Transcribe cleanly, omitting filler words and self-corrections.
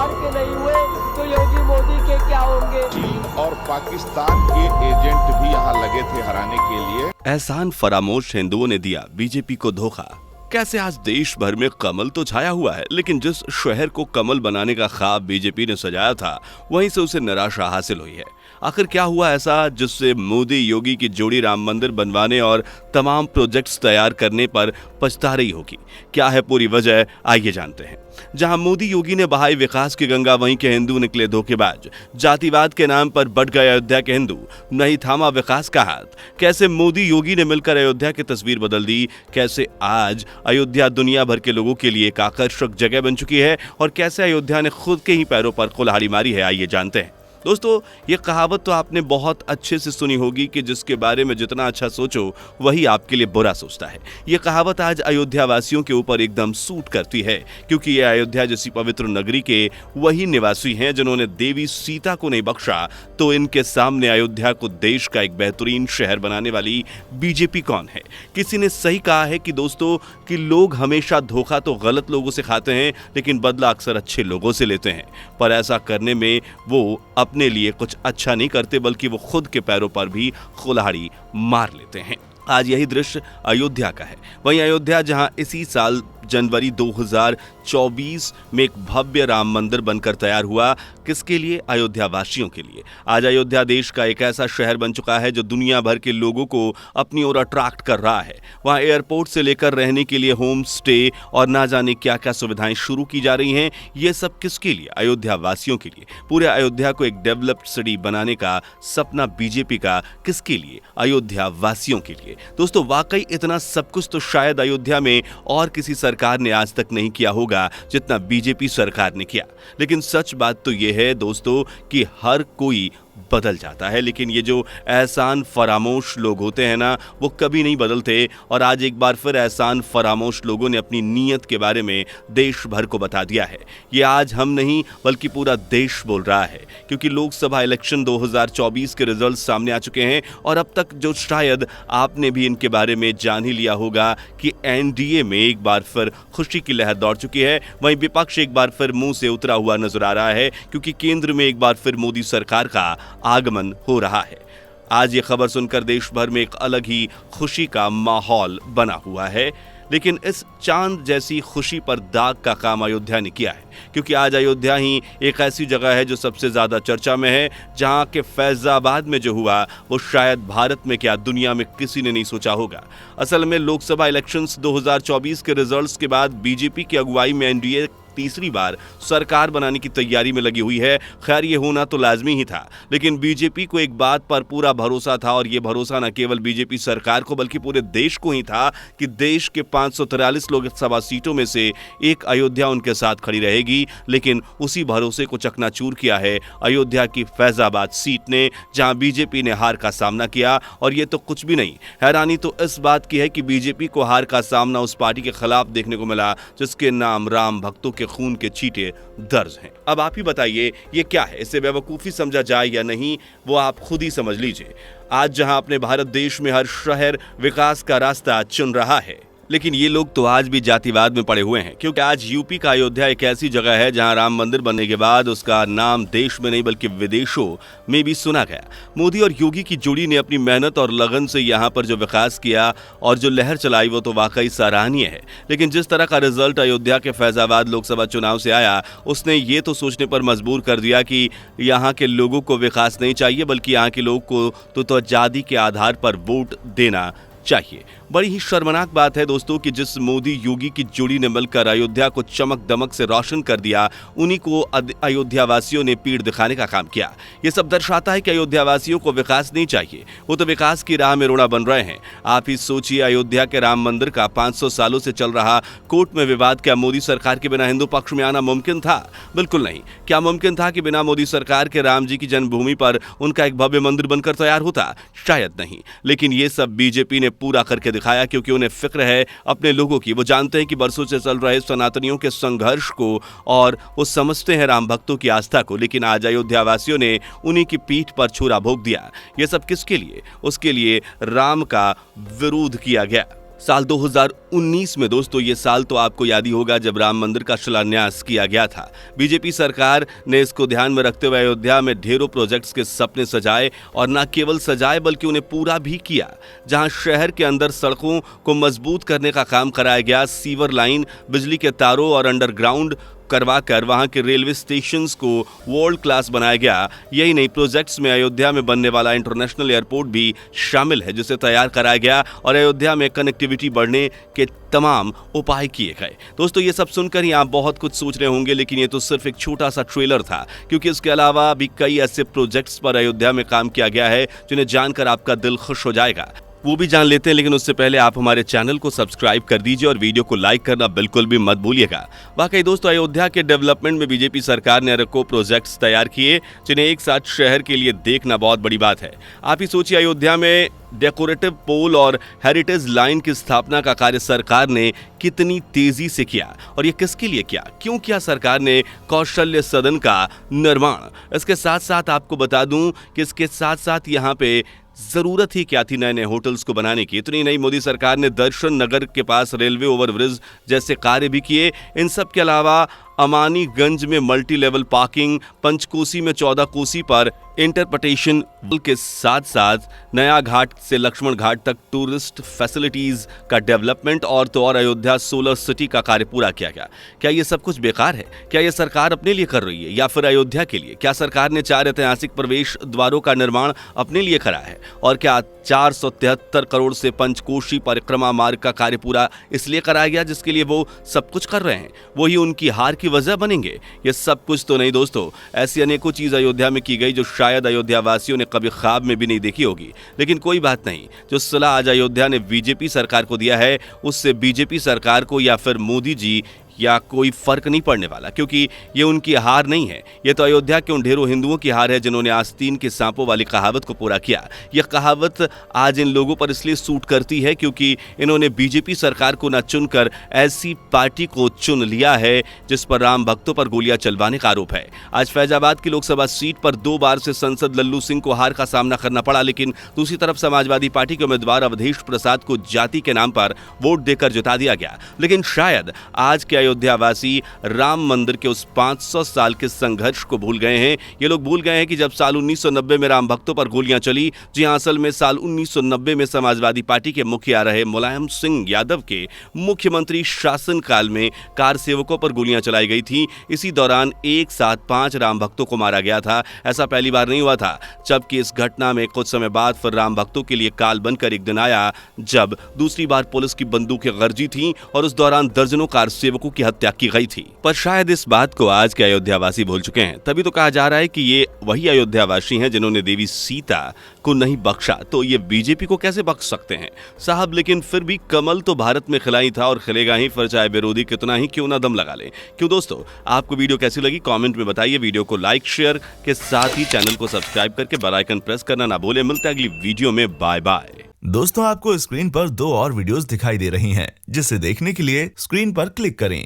बिहार के नहीं हुए तो योगी मोदी के क्या होंगे। चीन और पाकिस्तान के एजेंट भी यहाँ लगे थे हराने के लिए। एहसान फरामोश हिंदुओं ने दिया बीजेपी को धोखा। कैसे आज देश भर में कमल तो छाया हुआ है, लेकिन जिस शहर को कमल बनाने का ख्वाब बीजेपी ने सजाया था वहीं से उसे निराशा हासिल हुई है। आखिर क्या हुआ ऐसा जिससे मोदी योगी की जोड़ी राम मंदिर बनवाने और तमाम प्रोजेक्ट्स तैयार करने पर पछता रही होगी? क्या है पूरी वजह, आइए जानते हैं। जहां मोदी योगी ने बहाई विकास की गंगा, वहीं के हिंदू निकले धोखेबाज। जातिवाद के नाम पर बढ़ गए अयोध्या के हिंदू, नहीं थामा विकास का हाथ। कैसे मोदी योगी ने मिलकर अयोध्या की तस्वीर बदल दी, कैसे आज अयोध्या दुनिया भर के लोगों के लिए एक आकर्षक जगह बन चुकी है और कैसे अयोध्या ने खुद के ही पैरों पर कुल्हाड़ी मारी है, आइए जानते हैं। दोस्तों, ये कहावत तो आपने बहुत अच्छे से सुनी होगी कि जिसके बारे में जितना अच्छा सोचो वही आपके लिए बुरा सोचता है। ये कहावत आज अयोध्या वासियों के ऊपर एकदम सूट करती है, क्योंकि ये अयोध्या जैसी पवित्र नगरी के वही निवासी हैं जिन्होंने देवी सीता को नहीं बख्शा, तो इनके सामने अयोध्या को देश का एक बेहतरीन शहर बनाने वाली बीजेपी कौन है? किसी ने सही कहा है कि दोस्तों कि लोग हमेशा धोखा तो गलत लोगों से खाते हैं, लेकिन बदला अक्सर अच्छे लोगों से लेते हैं। पर ऐसा करने में वो अपने लिए कुछ अच्छा नहीं करते, बल्कि वो खुद के पैरों पर भी कुल्हाड़ी मार लेते हैं। आज यही दृश्य अयोध्या का है। वहीं अयोध्या जहां इसी साल जनवरी 2024 में एक भव्य राम मंदिर बनकर तैयार हुआ, किसके लिए? अयोध्या वासियों के लिए। आज अयोध्या देश का एक ऐसा शहर बन चुका है जो दुनिया भर के लोगों को अपनी ओर अट्रैक्ट कर रहा है। वहां एयरपोर्ट से लेकर रहने के लिए होम स्टे और ना जाने क्या क्या सुविधाएं शुरू की जा रही हैं। ये सब किसके लिए? अयोध्या वासियों के लिए। पूरे अयोध्या को एक डेवलप्ड सिटी बनाने का सपना बीजेपी का किसके लिए? अयोध्या वासियों के लिए। दोस्तों, वाकई इतना सब कुछ तो शायद अयोध्या में और किसी सरकार ने आज तक नहीं किया होगा जितना बीजेपी सरकार ने किया। लेकिन सच बात तो यह है दोस्तों कि हर कोई बदल जाता है, लेकिन ये जो एहसान फरामोश लोग होते हैं ना, वो कभी नहीं बदलते। और आज एक बार फिर एहसान फरामोश लोगों ने अपनी नीयत के बारे में देश भर को बता दिया है। ये आज हम नहीं बल्कि पूरा देश बोल रहा है, क्योंकि लोकसभा इलेक्शन 2024 के रिजल्ट सामने आ चुके हैं और अब तक जो शायद आपने भी इनके बारे में जान ही लिया होगा कि एनडीए में एक बार फिर खुशी की लहर दौड़ चुकी है। वहीं विपक्ष एक बार फिर मुंह से उतरा हुआ नजर आ रहा है, क्योंकि केंद्र में एक बार फिर मोदी सरकार का आगमन हो रहा है। आज ये खबर सुनकर देश भर में एक अलग ही खुशी का माहौल बना हुआ है। लेकिन इस चांद जैसी खुशी पर दाग का काम अयोध्या ने किया है, क्योंकि आज अयोध्या ही एक ऐसी जगह है जो सबसे ज्यादा चर्चा में है। जहां के फैजाबाद में जो हुआ वो शायद भारत में क्या दुनिया में किसी ने नहीं सोचा होगा। असल में लोकसभा इलेक्शंस 2024 के रिजल्ट्स के बाद बीजेपी की अगुवाई में एनडीए तीसरी बार सरकार बनाने की तैयारी में लगी हुई है। खैर, ये होना तो लाजमी ही था, लेकिन बीजेपी को एक बात पर पूरा भरोसा था, और ये भरोसा न केवल बीजेपी सरकार को बल्कि पूरे देश को ही था कि देश के 543 लोकसभा सीटों में से एक अयोध्या उनके साथ खड़ी रहेगी। लेकिन उसी भरोसे को चकनाचूर किया है अयोध्या की फैजाबाद सीट ने, जहां बीजेपी ने हार का सामना किया। और ये तो कुछ भी नहीं, हैरानी तो इस बात की है कि बीजेपी को हार का सामना उस पार्टी के खिलाफ देखने को मिला जिसके नाम राम भक्तों के खून के छींटे दर्ज हैं। अब आप ही बताइए ये क्या है? इसे बेवकूफी समझा जाए या नहीं, वो आप खुद ही समझ लीजिए। आज जहां अपने भारत देश में हर शहर विकास का रास्ता चुन रहा है, लेकिन ये लोग तो आज भी जातिवाद में पड़े हुए हैं, क्योंकि आज यूपी का अयोध्या एक ऐसी जगह है जहां राम मंदिर बनने के बाद उसका नाम देश में नहीं बल्कि विदेशों में भी सुना गया। मोदी और योगी की जोड़ी ने अपनी मेहनत और लगन से यहां पर जो विकास किया और जो लहर चलाई वो तो वाकई सराहनीय है। लेकिन जिस तरह का रिजल्ट अयोध्या के फैजाबाद लोकसभा चुनाव से आया, उसने ये तो सोचने पर मजबूर कर दिया कि यहाँ के लोगों को विकास नहीं चाहिए, बल्कि यहाँ के लोगों को तो आजादी के आधार पर वोट देना चाहिए। बड़ी ही शर्मनाक बात है दोस्तों कि जिस मोदी योगी की जोड़ी ने मिलकर अयोध्या को चमक दमक से रोशन कर दिया, उन्हीं को अयोध्या वासियों ने पीठ दिखाने का काम किया। यह सब दर्शाता है कि अयोध्या वासियों को विकास नहीं चाहिए, वो तो विकास की राह में रोड़ा बन रहे हैं। आप ही सोचिए, अयोध्या के राम मंदिर का 500 सालों से चल रहा कोर्ट में विवाद क्या मोदी सरकार के बिना हिंदू पक्ष में आना मुमकिन था? बिल्कुल नहीं। क्या मुमकिन था कि बिना मोदी सरकार के राम जी की जन्मभूमि पर उनका एक भव्य मंदिर बनकर तैयार होता? शायद नहीं। लेकिन ये सब बीजेपी ने पूरा करके दिखाया, क्योंकि उन्हें फिक्र है अपने लोगों की। वो जानते हैं कि बरसों से चल रहे सनातनियों के संघर्ष को, और वो समझते हैं राम भक्तों की आस्था को। लेकिन आज अयोध्या वासियों ने उन्हीं की पीठ पर छुरा भोंक दिया। ये सब किसके लिए? उसके लिए राम का विरोध किया गया। साल 2000 2019 में दोस्तों, ये साल तो आपको याद ही होगा जब राम मंदिर का शिलान्यास किया गया था। बीजेपी सरकार ने इसको ध्यान में रखते हुए अयोध्या में ढेरों प्रोजेक्ट्स के सपने सजाए, और न केवल सजाए बल्कि उन्हें पूरा भी किया। जहां शहर के अंदर सड़कों को मजबूत करने का काम कराया गया, सीवर लाइन, बिजली के तारों और अंडरग्राउंड करवाकर वहां के रेलवे स्टेशंस को वर्ल्ड क्लास बनाया गया। यही नहीं, प्रोजेक्ट्स में अयोध्या में बनने वाला इंटरनेशनल एयरपोर्ट भी शामिल है, जिसे तैयार कराया गया, और अयोध्या में कनेक्टिविटी बढ़ने के तमाम उपाय किए गए। दोस्तों, ये सब सुनकर ही आप बहुत कुछ सोच रहे होंगे, लेकिन ये तो सिर्फ एक छोटा सा ट्रेलर था, क्योंकि इसके अलावा भी कई ऐसे प्रोजेक्ट्स पर अयोध्या में काम किया गया है जिन्हें जानकर आपका दिल खुश हो जाएगा। वो भी जान लेते हैं, लेकिन उससे पहले आप हमारे चैनल को सब्सक्राइब कर दीजिए और वीडियो को लाइक करना बिल्कुल भी मत भूलिएगा। वाकई दोस्तों, अयोध्या के डेवलपमेंट में बीजेपी सरकार ने अरको प्रोजेक्ट्स तैयार किए, जिन्हें एक साथ शहर के लिए देखना बहुत बड़ी बात है। आप ही सोचिए, अयोध्या में डेकोरेटिव पोल और हेरिटेज लाइन की स्थापना का कार्य सरकार ने कितनी तेजी से किया, और ये किसके लिए किया, क्यों किया सरकार ने कौशल्य सदन का निर्माण। इसके साथ साथ आपको बता दूं कि इसके साथ साथ यहाँ पे जरूरत ही क्या थी नए नए होटल्स को बनाने की। इतनी नहीं, मोदी सरकार ने दर्शन नगर के पास रेलवे ओवरब्रिज जैसे कार्य भी किए। इन सब के अलावा अमानीगंज में मल्टी लेवल पार्किंग, पंचकोसी में 14 कोसी पर इंटरप्रिटेशन के साथ साथ नया घाट से लक्ष्मण घाट तक टूरिस्ट फैसिलिटीज का डेवलपमेंट, और तो और अयोध्या सोलर सिटी का कार्य पूरा किया गया। क्या ये सब कुछ बेकार है? क्या ये सरकार अपने लिए कर रही है या फिर अयोध्या के लिए? क्या सरकार ने 4 ऐतिहासिक प्रवेश द्वारों का निर्माण अपने लिए करा है? और क्या 473 करोड़ से पंचकोशी परिक्रमा मार्ग का कार्य पूरा इसलिए कराया गया जिसके लिए वो सब कुछ कर रहे हैं, वही उनकी हार की वजह बनेंगे? ये सब कुछ तो नहीं दोस्तों, ऐसी अनेकों चीज अयोध्या में की गई जो शायद अयोध्या वासियों ने कभी ख्वाब में भी नहीं देखी होगी। लेकिन कोई बात नहीं, जो सलाह आज अयोध्या ने बीजेपी सरकार को दिया है, उससे बीजेपी सरकार को या फिर मोदी जी या कोई फर्क नहीं पड़ने वाला, क्योंकि ये उनकी हार नहीं है। ये तो अयोध्या के उन ढेरों हिंदुओं की हार है जिन्होंने आस्तीन के सांपों वाली कहावत को पूरा किया। यह कहावत आज इन लोगों पर इसलिए सूट करती है क्योंकि इन्होंने बीजेपी सरकार को न चुनकर ऐसी पार्टी को चुन लिया है जिस पर राम भक्तों पर गोलियां चलवाने का आरोप है। आज फैजाबाद की लोकसभा सीट पर 2 बार से सांसद लल्लू सिंह को हार का सामना करना पड़ा, लेकिन दूसरी तरफ समाजवादी पार्टी के उम्मीदवार अवधेश प्रसाद को जाति के नाम पर वोट देकर जिता दिया गया। लेकिन शायद आज के अयोध्यावासी राम मंदिर के उस 500 साल के संघर्ष को भूल गए हैं। ये लोग भूल गए हैं कि जब साल 1990 में राम भक्तों पर गोलियां चली, जी हां, असल में साल 1990 में समाजवादी पार्टी के मुखिया रहे मुलायम सिंह यादव के मुख्यमंत्री शासनकाल में कार सेवकों पर गोलियां चलाई गई थी। इसी दौरान एक साथ 5 राम भक्तों को मारा गया था। ऐसा पहली बार नहीं हुआ था, जबकि इस घटना में कुछ समय बाद फिर राम भक्तों के लिए काल बनकर एक दिन आया जब दूसरी बार पुलिस की बंदूकें गरजी थी और उस दौरान दर्जनों कार सेवकों की हत्या की गई थी। पर शायद इस बात को आज के अयोध्यावासी भूल चुके हैं। तभी तो कहा जा रहा है कि ये वही अयोध्यावासी हैं जिन्होंने देवी सीता को नहीं बख्शा, तो ये बीजेपी को कैसे बख्श सकते हैं साहब? लेकिन फिर भी कमल तो भारत में खिला ही था और खिलेगा ही, फिर चाहे विरोधी कितना ही क्यों ना दम लगा ले। क्यों दोस्तों, आपको वीडियो कैसी लगी कमेंट में बताइए। वीडियो को लाइक शेयर के साथ ही चैनल को सब्सक्राइब करके बेल आइकन प्रेस करना ना भूलें। मिलते हैं अगली वीडियो में। Bye bye. दोस्तों, आपको स्क्रीन पर 2 और वीडियोस दिखाई दे रही हैं, जिसे देखने के लिए स्क्रीन पर क्लिक करें।